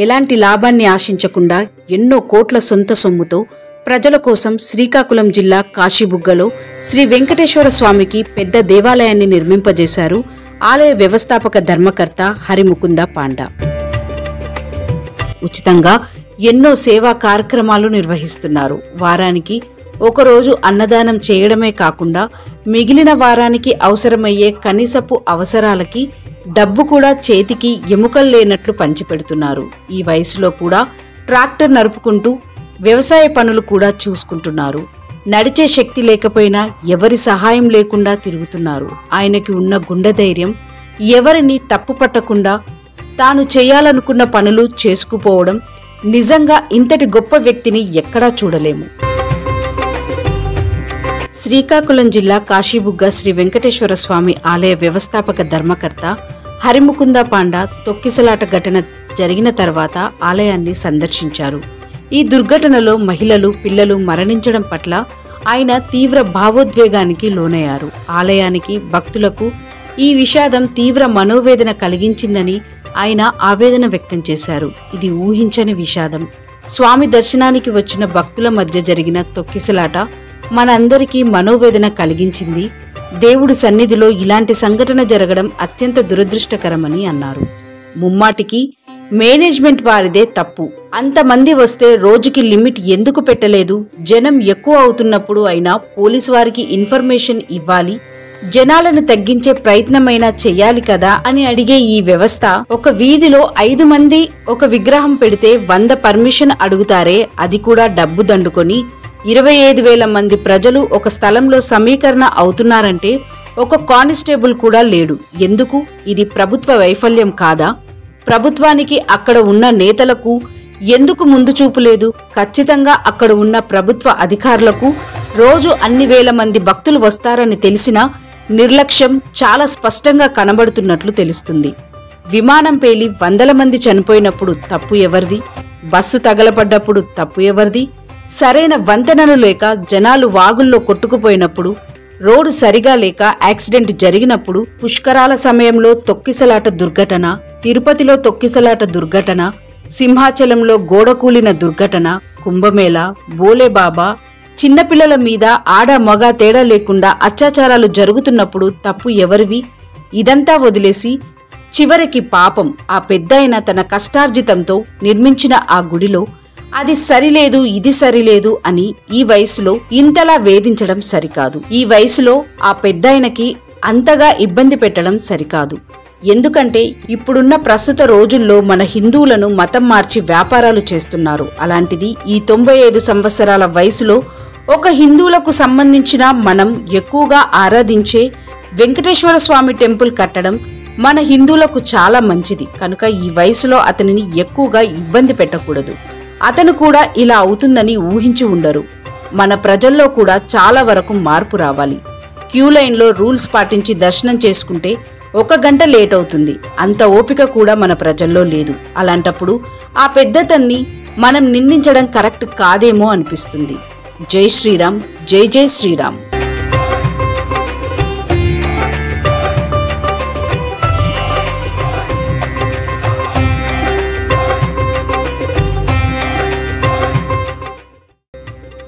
ఎలాంటి లాభాన్ని ఆశించకుండా ఎన్నో కోట్ల సొంత సొమ్ముతో ప్రజల కోసం శ్రీకాకుళం జిల్లా కాశీబుగ్గలో శ్రీ వెంకటేశ్వర స్వామికి పెద్ద దేవాలయాన్ని నిర్మింపజేశారు ఆలయ వ్యవస్థాపక ధర్మకర్త హరిముకుంద పాండా. ఉచితంగా ఎన్నో సేవా కార్యక్రమాలు నిర్వహిస్తున్నారు. వారానికి ఒకరోజు అన్నదానం చేయడమే కాకుండా మిగిలిన వారానికి అవసరమయ్యే కనీసపు అవసరాలకి డబ్బు కూడా చేతికి ఎముకలు లేనట్లు పంచిపెడుతున్నారు. ఈ వయసులో కూడా ట్రాక్టర్ నడుపుకుంటూ వ్యవసాయ పనులు కూడా చూసుకుంటున్నారు. నడిచే శక్తి లేకపోయినా ఎవరి సహాయం లేకుండా తిరుగుతున్నారు. ఆయనకి ఉన్న గుండె ధైర్యం ఎవరిని తప్పు పట్టకుండా తాను చేయాలనుకున్న పనులు చేసుకుపోవడం నిజంగా ఇంతటి గొప్ప వ్యక్తిని ఎక్కడా చూడలేము. శ్రీకాకుళం జిల్లా కాశీబుగ్గ శ్రీ వెంకటేశ్వర స్వామి ఆలయ వ్యవస్థాపక ధర్మకర్త హరిముకుంద పాండా తొక్కిసలాట ఘటన జరిగిన తర్వాత ఆలయాన్ని సందర్శించారు. ఈ దుర్ఘటనలో మహిళలు, పిల్లలు మరణించడం పట్ల ఆయన తీవ్ర భావోద్వేగానికి లోనయ్యారు. ఆలయానికి, భక్తులకు ఈ విషాదం తీవ్ర మనోవేదన కలిగించిందని ఆయన ఆవేదన వ్యక్తం చేశారు. ఇది ఊహించని విషాదం. స్వామి దర్శనానికి వచ్చిన భక్తుల మధ్య జరిగిన తొక్కిసలాట మనందరికీ మనోవేదన కలిగించింది. దేవుడి సన్నిధిలో ఇలాంటి సంఘటన జరగడం అత్యంత దురదృష్టకరమని అన్నారు. ముమ్మాటికి మేనేజ్మెంట్ వారిదే తప్పు. అంతమంది వస్తే రోజుకి లిమిట్ ఎందుకు పెట్టలేదు? జనం ఎక్కువ అవుతున్నప్పుడు అయినా పోలీసు వారికి ఇన్ఫర్మేషన్ ఇవ్వాలి, జనాలను తగ్గించే ప్రయత్నమైనా చెయ్యాలి కదా అని అడిగే ఈ వ్యవస్థ ఒక వీధిలో 5 మంది ఒక విగ్రహం పెడితే 100 పర్మిషన్ అడుగుతారే, అది కూడా డబ్బు దండుకొని 25,000 మంది ప్రజలు ఒక స్థలంలో సమీకరణ అవుతున్నారంటే ఒక కానిస్టేబుల్ కూడా లేడు. ఎందుకు? ఇది ప్రభుత్వ వైఫల్యం కాదా? ప్రభుత్వానికి అక్కడ ఉన్న నేతలకు ఎందుకు ముందు చూపు లేదు? ఖచ్చితంగా అక్కడ ఉన్న ప్రభుత్వ అధికారులకు రోజు అన్ని వేల మంది భక్తులు వస్తారని తెలిసినా నిర్లక్ష్యం చాలా స్పష్టంగా కనబడుతున్నట్లు తెలుస్తుంది. విమానం పేలి 100 మంది చనిపోయినప్పుడు తప్పు ఎవరిది? బస్సు తగలపడ్డప్పుడు తప్పు ఎవరిది? సరైన వంతెనలు లేక జనాలు వాగుల్లో కొట్టుకుపోయినప్పుడు, రోడ్డు సరిగా లేక యాక్సిడెంట్ జరిగినప్పుడు, పుష్కరాల సమయంలో తొక్కిసలాట దుర్ఘటన, తిరుపతిలో తొక్కిసలాట దుర్ఘటన, సింహాచలంలో గోడ కూలిన దుర్ఘటన, కుంభమేళ, బోలేబాబా, చిన్నపిల్లల మీద ఆడ మగ తేడా లేకుండా అత్యాచారాలు జరుగుతున్నప్పుడు తప్పు ఎవరివి? ఇదంతా వదిలేసి చివరికి పాపం ఆ పెద్దాయన తన కష్టార్జితంతో నిర్మించిన ఆ గుడిలో అది సరిలేదు, ఇది సరిలేదు అని ఈ వయసులో ఇంతలా వేధించడం సరికాదు. ఈ వయసులో ఆ పెద్దాయనకి అంతగా ఇబ్బంది పెట్టడం సరికాదు. ఎందుకంటే ఇప్పుడున్న ప్రస్తుత రోజుల్లో మన హిందువులను మతం మార్చి వ్యాపారాలు చేస్తున్నారు. అలాంటిది ఈ 95 సంవత్సరాల వయసులో ఒక హిందువులకు సంబంధించిన మనం ఎక్కువగా ఆరాధించే వెంకటేశ్వర స్వామి టెంపుల్ కట్టడం మన హిందువులకు చాలా మంచిది. కనుక ఈ వయసులో అతనిని ఎక్కువగా ఇబ్బంది పెట్టకూడదు. అతను కూడా ఇలా అవుతుందని ఊహించి ఉండరు. మన ప్రజల్లో కూడా చాలా వరకు మార్పు రావాలి. క్యూ లైన్లో రూల్స్ పాటించి దర్శనం చేసుకుంటే 1 గంట లేట్ అవుతుంది. అంత ఓపిక కూడా మన ప్రజల్లో లేదు. అలాంటప్పుడు ఆ పెద్దతన్ని మనం నిందించడం కరెక్ట్ కాదేమో అనిపిస్తుంది. జై శ్రీరామ్, జై జై శ్రీరామ్.